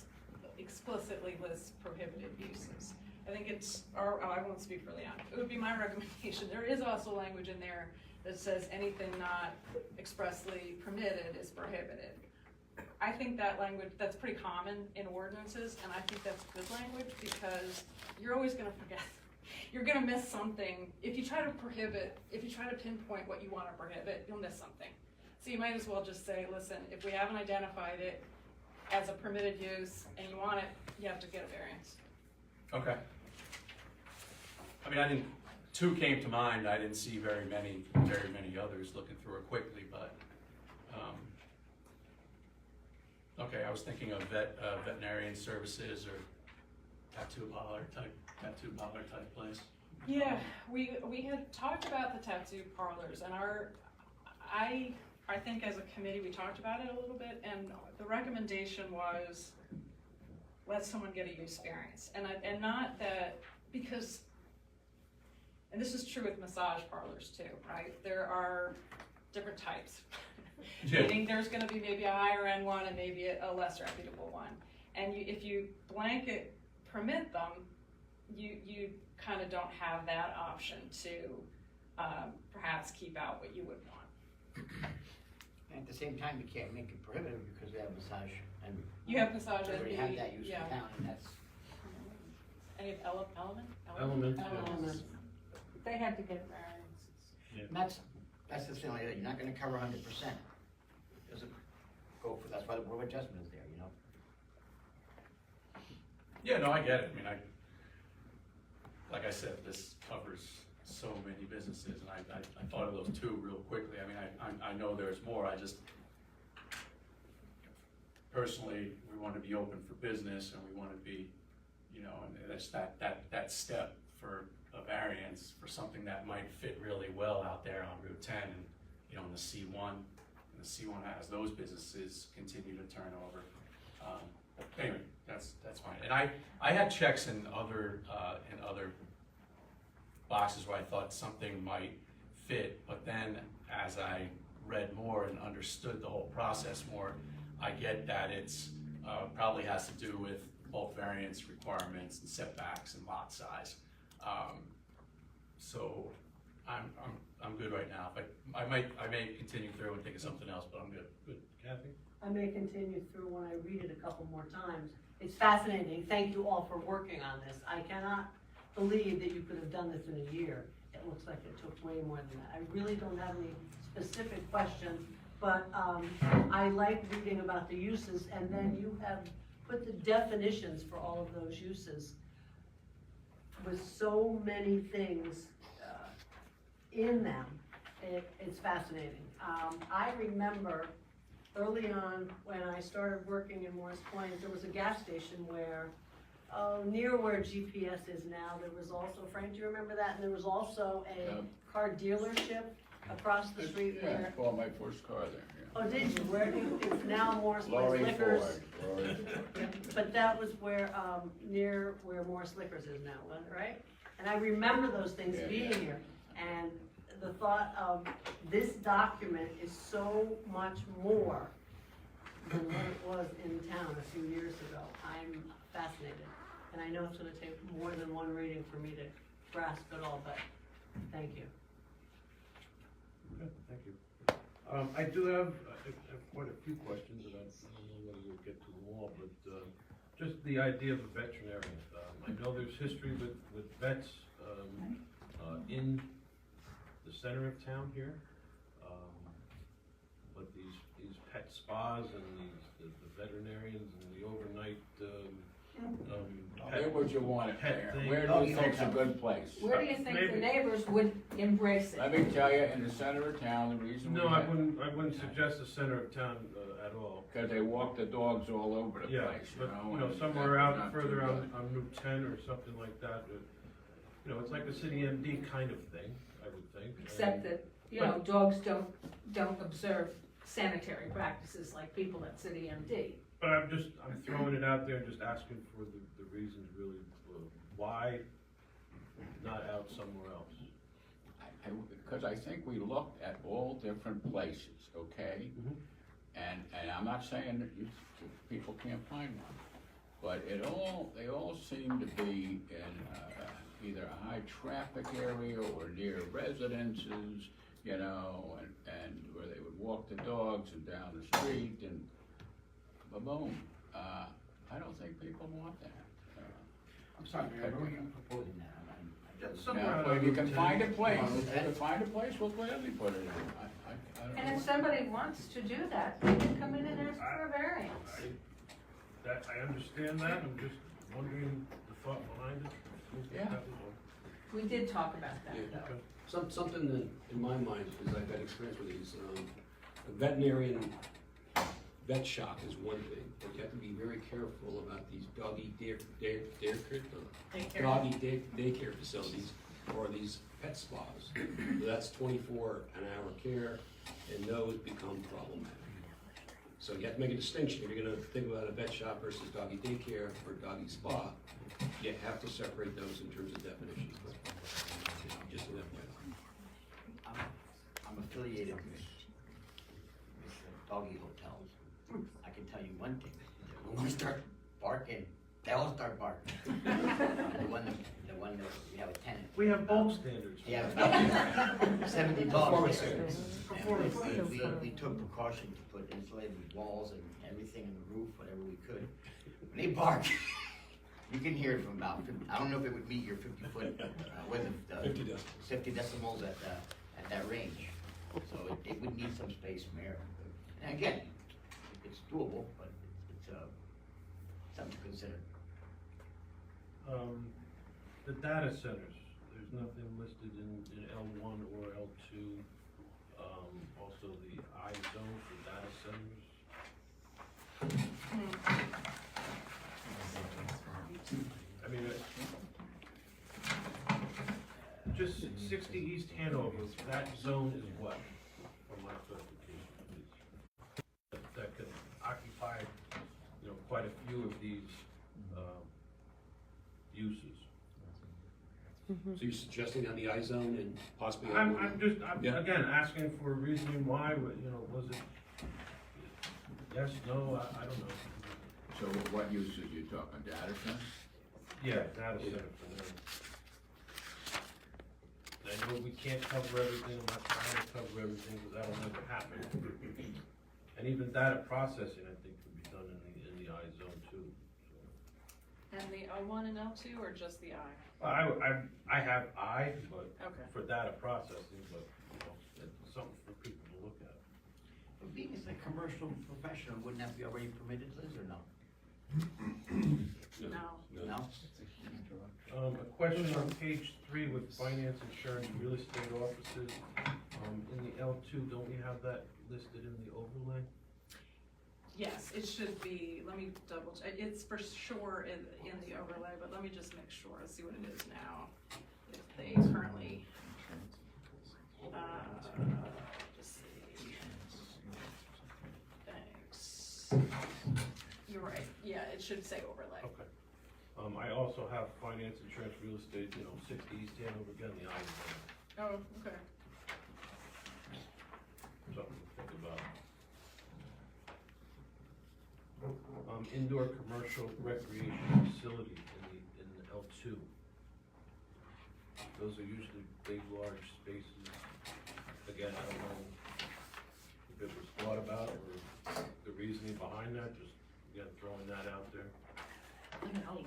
explicitly lists prohibited uses. I think I won't speak for Leon. It would be my recommendation. There is also language in there that says anything not expressly permitted is prohibited. I think that language, that's pretty common in ordinances, and I think that's good language because you're always gonna forget you're gonna miss something. If you try to pinpoint what you wanna prohibit, you'll miss something. So you might as well just say, listen, if we haven't identified it as a permitted use and you want it, you have to get a variance. Okay. I mean, I didn't, two came to mind, I didn't see very many others looking through it quickly, but, okay, I was thinking of veterinarian services or tattoo parlor type place. Yeah, we had talked about the tattoo parlors and I think as a committee, we talked about it a little bit, and the recommendation was, let someone get a use variance. And not that, because, and this is true with massage parlors too, right? There are different types. Yeah. Meaning there's gonna be maybe a higher end one and maybe a less reputable one. And if you blanket permit them, you kind of don't have that option to perhaps keep out what you would want. And at the same time, you can't make it prohibitive because we have massage and. You have massage We and already have that use in yeah. town, and that's, Any element? Element, Elements. They had to get variances. and that's the thing, like, you're not gonna cover 100%. Doesn't go for, that's why the Board of Adjustment is there, you know? Yeah, no, I get it, I mean, like I said, this covers so many businesses, and I thought of those two real quickly, I mean, I know there's more, I just, personally, we want to be open for business, and we want to be, you know, and that's that step for a variance for something that might fit really well out there on Route 10, and, you know, in the C1, and the C1 has those businesses continue to turn over. Anyway, that's fine. And I had checks in other boxes where I thought something might fit, but then as I read more and understood the whole process more, I get that it's probably has to do with bulk variance requirements and setbacks and lot size. So I'm good right now, but I may continue through and think of something else, but I'm good. Good, Kathy? I may continue through when I read it a couple more times. It's fascinating. Thank you all for working on this. I cannot believe that you could have done this in a year. It looks like it took way more than that. I really don't have any specific questions, but I like reading about the uses, and then you have put the definitions for all of those uses with so many things in them. It's fascinating. I remember early on when I started working in Morris Plains, there was a gas station where, near where GPS is now, there was also, Frank, do you remember that? And there was also a car dealership across the street Yeah, where, I bought my first car there, yeah. oh, did you? Where, it's now Morris Plains Lori Liquors. Ford, Lori Ford. But that was where, near where Morris Liquors is now, wasn't it, right? And I remember those things Yeah, being yeah. here. And the thought of this document is so much more than what it was in town a few years ago. I'm fascinated. And I know it's gonna take more than one reading for me to grasp it all, but thank you. Okay, thank you. I do have quite a few questions, and I don't know whether we'll get to them all, but just the idea of a veterinarian. I know there's history with vets in the center of town here, but these pet spas and the veterinarians and the overnight Where would you want it pet there? thing. Where do you think's a good place? Where do you think Maybe. the neighbors would embrace it? Let me tell you, in the center of town, the reason we No, I have, wouldn't suggest the center of town at all. because they walk the dogs all over the Yeah, place, but, and somewhere that's out not further too on, good. on Route 10 or something like that, it's like a city MD kind of thing, I would think. Except that, dogs don't observe sanitary practices like people at City MD. But I'm throwing it out there and just asking for the reasons really, why not out somewhere else? Because I think we looked at all different places, okay? Mhm. And I'm not saying that people can't find one, but they all seem to be in either a high traffic area or near residences, and where they would walk the dogs and down the street and boom. I don't think people want that. I'm sorry, Mayor, where are you proposing that? Just Yeah, somewhere well, if you can on find a Route place, Well, if you can find a place, we'll gladly put it in. I don't And know. if somebody wants to do that, they can come in and ask for a variance. I understand that, I'm just wondering the thought behind it. Yeah. That was all. We did talk about that, Yeah. though. Something that, in my mind, is I've had experience with these, a veterinarian vet shop is one thing, but you have to be very careful about these doggy daycare facilities or these pet spas. That's 24-hour care, and those become problematic. So you have to make a distinction, if you're gonna think about a vet shop versus doggy daycare or doggy spa, you have to separate those in terms of definitions, but, you know, just an FYI. I'm affiliated with doggy hotels. I can tell you one thing, when we start barking, they all start barking. The one that we have a tenant. We have bulk standards. Yeah, 70 dogs. And we took precaution to put insulated walls and everything in the roof, whatever we could. When they bark, you can hear it from about, I don't know if it would meet your 50-foot, 50 decibels. 50 decibels at that range. So it would need some space from air. And again, it's doable, but it's something to consider. The data centers, there's nothing listed in L1 or L2. Also the I zone for data centers. I mean, just 60 East Hanover, that zone is what, for my clarification, please? That could occupy, you know, quite a few of these, uses. So you're suggesting on the I-zone and possibly? I'm Yeah. again, asking for a reasoning why, you know, was it yes, no, I don't know. So what uses you talking, data centers? Yeah, data center for them. I know we can't cover everything, I'm not trying to cover everything, because that'll never happen. And even data processing, I think, could be done in the I zone too, so. And the L1 and L2, or just the I? I have I, but Okay. for data processing, but, you know, it's something for people to look at. But being as a commercial professional, wouldn't that be already permitted, Liz, or no? No. No? A question on page 3 with finance, insurance, real estate offices. In the L2, don't we have that listed in the overlay? Yes, it should be, let me double check, it's for sure in the overlay, but let me just make sure, let's see what it is now. If they currently, just see. Thanks. You're right, yeah, it should say overlay. Okay. I also have finance, insurance, real estate, you know, 60 East Hanover, again, the I zone. Oh, okay. Something to think about. Indoor commercial recreation facility in the L2. Those are usually big, large spaces. Again, I don't know if it was thought about or the reasoning behind that, just, again, throwing that out there. I have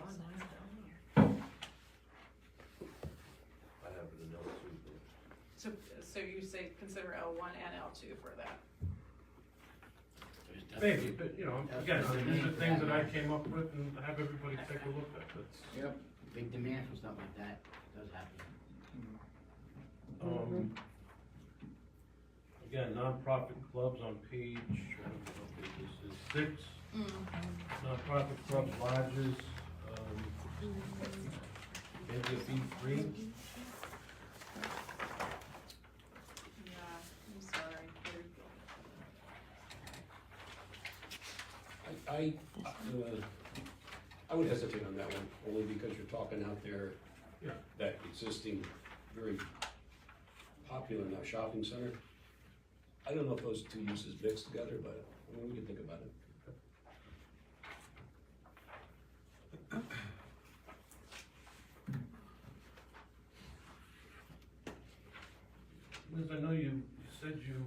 it in L2, So you say consider L1 and L2 for that? but maybe, but, you know, again, these are things that I came up with and have everybody take a look at. That's, Yep. Big demand for stuff like that, does happen. Again, nonprofit clubs on page, I don't know what page this is, 6. Nonprofit clubs, lodges, maybe a B3. Yeah, I'm sorry. I would hesitate on that one, only because you're talking out there, Yeah. that existing, very popular now shopping center. I don't know if those two uses mix together, but, I mean, we can think about it. Liz, I know you said you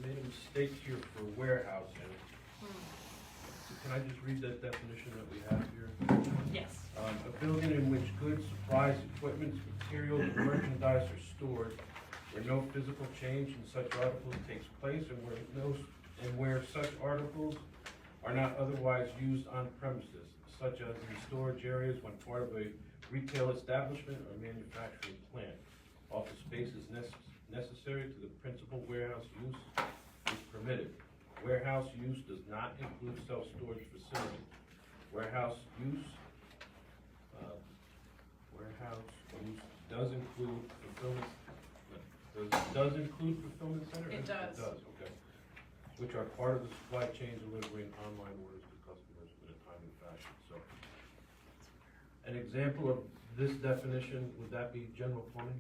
made a mistake here for warehousing. can I just read that definition that we have here? Yes. A building in which goods, supplies, equipment, materials, or merchandise are stored, where no physical change in such articles takes place, and where such articles are not otherwise used on premises, such as in storage areas when part of a retail establishment or manufacturing plant. Office space is necessary to the principal warehouse use is permitted. Warehouse use does not include self-storage facilities. Warehouse use does include fulfillment, does include fulfillment center? It does. It does, okay. Which are part of the supply chain delivering online orders to customers in a timely fashion, so. An example of this definition, would that be general plumbing?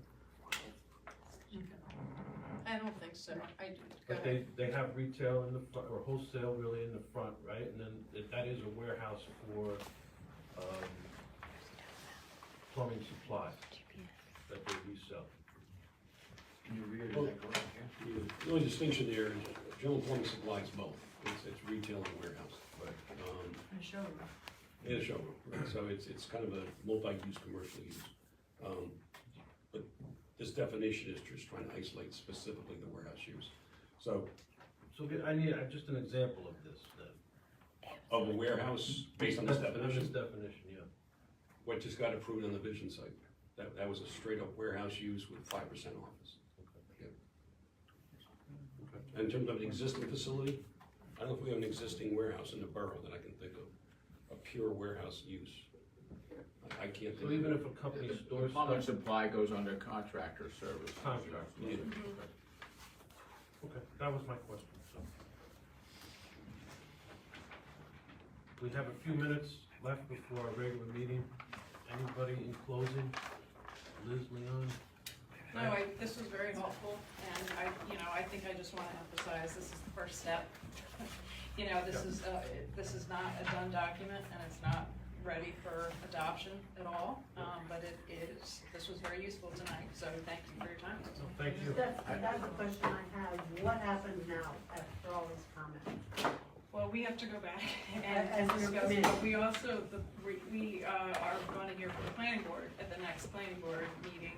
I don't think so. I do. Go But ahead. they have retail in the front, or wholesale really in the front, right? And then that is a warehouse for, plumbing supplies that they resell. Can you read it, is that correct, yeah? The only distinction there is general plumbing supplies both. It's retail and warehouse, but, I'm sure. and a showroom, right? So it's kind of a multi-use commercial use. But this definition is just trying to isolate specifically the warehouse use. So, I need just an example of this, then. of a warehouse based on this On this definition, definition, yeah. what just got approved on the vision site. That was a straight up warehouse use with 5% office. In terms of an existing facility, I don't know if we have an existing warehouse in the borough that I can think of, a pure warehouse use. I can't So think even of. if a company The stores plumbing stuff. supply goes under contractor service. Contract. Yeah. Okay, that was my question, so. We have a few minutes left before our regular meeting. Anybody in closing? Liz, Leon? No, this was very helpful, and I think I just wanna emphasize, this is the first step. This is not a done document, and it's not ready for adoption at all, but this was very useful tonight, so thank you for your time. So thank you. That's the question I have. What happens now after all this comment? Well, we have to go back As and your discuss, committee. but we also, we are gonna hear from the planning board at the next planning board meeting,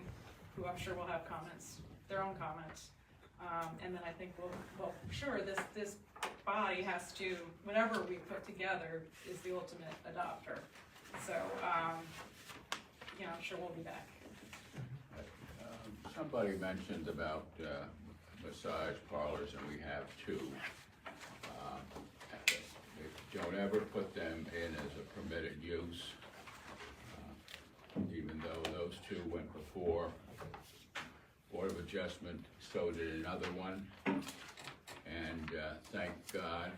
who I'm sure will have comments, their own comments. And then I think well, for sure, this body has to, whatever we put together is the ultimate adopter. So, I'm sure we'll be back. Somebody mentioned about massage parlors, and we have two. Don't ever put them in as a permitted use, even though those two went before Board of Adjustment, so did another one. And thank God,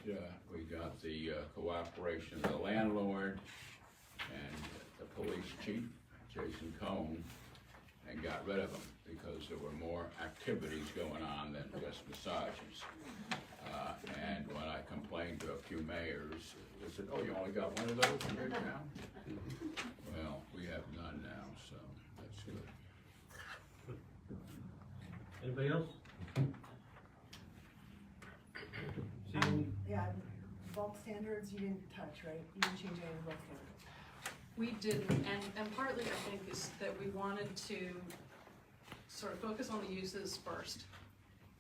we got the cooperation of the landlord and the police chief, Jason Cohn, and got rid of them because there were more activities going on than just massages. And when I complained to a few mayors, they said, "Oh, you only got one of those in your town?" Well, we have none now, so that's good. Anybody else? See, Yeah, bulk standards, you didn't touch, right? You didn't change any of the bulk standards. We didn't, and partly I think is that we wanted to sort of focus on the uses first,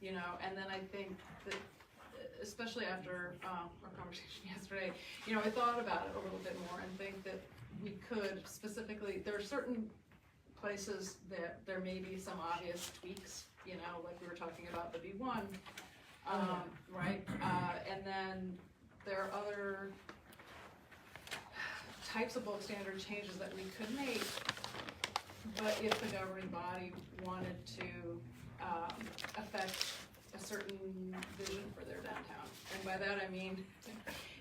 and then I think that, especially after our conversation yesterday, I thought about it a little bit more and think that we could specifically, there are certain places that there may be some obvious tweaks, like we were talking about the B1, right? And then there are other types of bulk standard changes that we could make, but if the governing body wanted to affect a certain vision for their downtown. And by that I mean,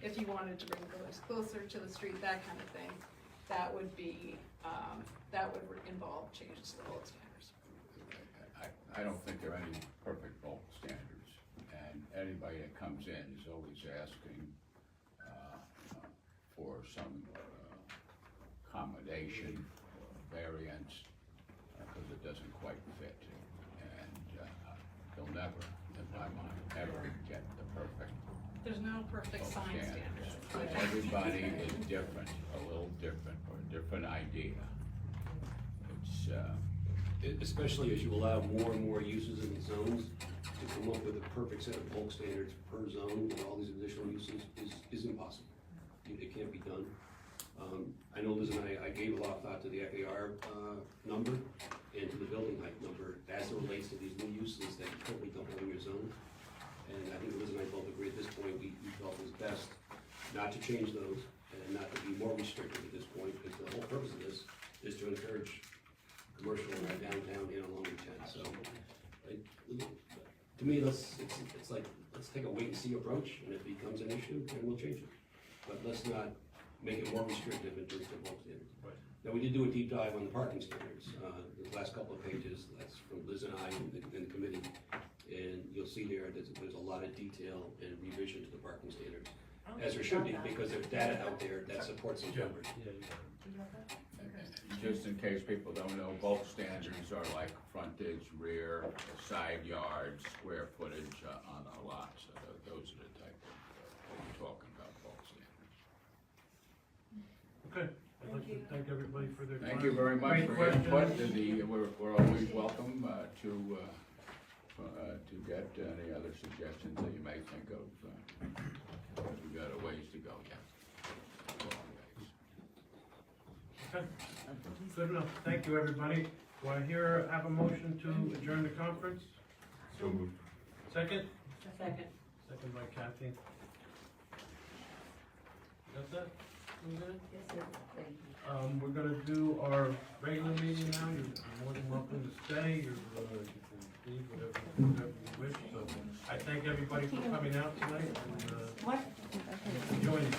if you wanted to bring the village closer to the street, that kind of thing, that would be, that would involve changes to the bulk standards. I don't think there are any perfect bulk standards, and anybody that comes in is always asking for some accommodation or variance, because it doesn't quite fit. And they'll never, in my mind, ever get the perfect There's no perfect bulk science standards. standards. And everybody is different, a little different, or a different idea. It's, Especially as you allow more and more uses in the zones, to come up with a perfect set of bulk standards per zone and all these additional uses is impossible. It can't be done. I know Liz and I gave a lot of thought to the FAR, number and to the building height number as it relates to these new uses that you totally don't have in your zone. And I think Liz and I both agree at this point, we felt it was best not to change those and not to be more restrictive at this point, because the whole purpose of this is to encourage commercial in our downtown and along Route 10. So, to me, it's like, let's take a wait and see approach, and if it becomes an issue, then we'll change it. But let's not make it more restrictive in terms of bulk standards. Now, we did do a deep dive on the parking standards, the last couple of pages, that's from Liz and I and the committee. And you'll see there, there's a lot of detail and revision to the parking standards, as there should be, because there's data out there that supports those numbers. just in case people don't know, bulk standards are like frontage, rear, side yards, square footage on a lot. So those are the type of, what we're talking about, bulk standards. Okay, I'd like to thank everybody for their time. Thank you very much Great for your input. questions. We're always welcome to get any other suggestions that you may think of. We've got a ways to go yet. Okay, good enough. Thank you, everybody. Do I have a motion to adjourn the conference? So moved. Second? Second. Second by Kathy. Got that? We good? Yes, sir. Thank you. We're gonna do our regular meeting now. You're more than welcome to stay. You can leave whatever you wish. So I thank everybody for coming out tonight and, joining us.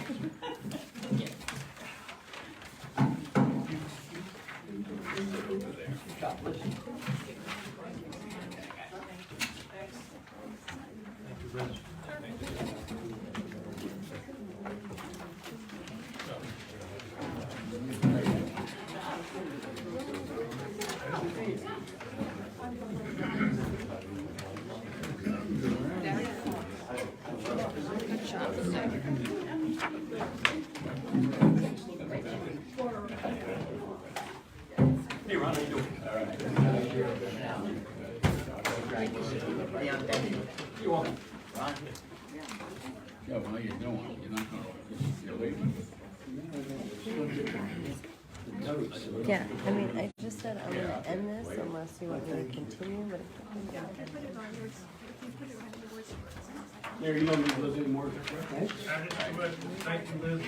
Thank you, Rich. Yeah, well, you're doing, you're not gonna, you're leaving. Yeah, I mean, I just said I'm gonna end this unless you want me to continue, but There, you don't need Liz anymore. Thank you, Liz.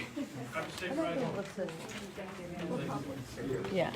Have a safe ride home. what's the, yeah.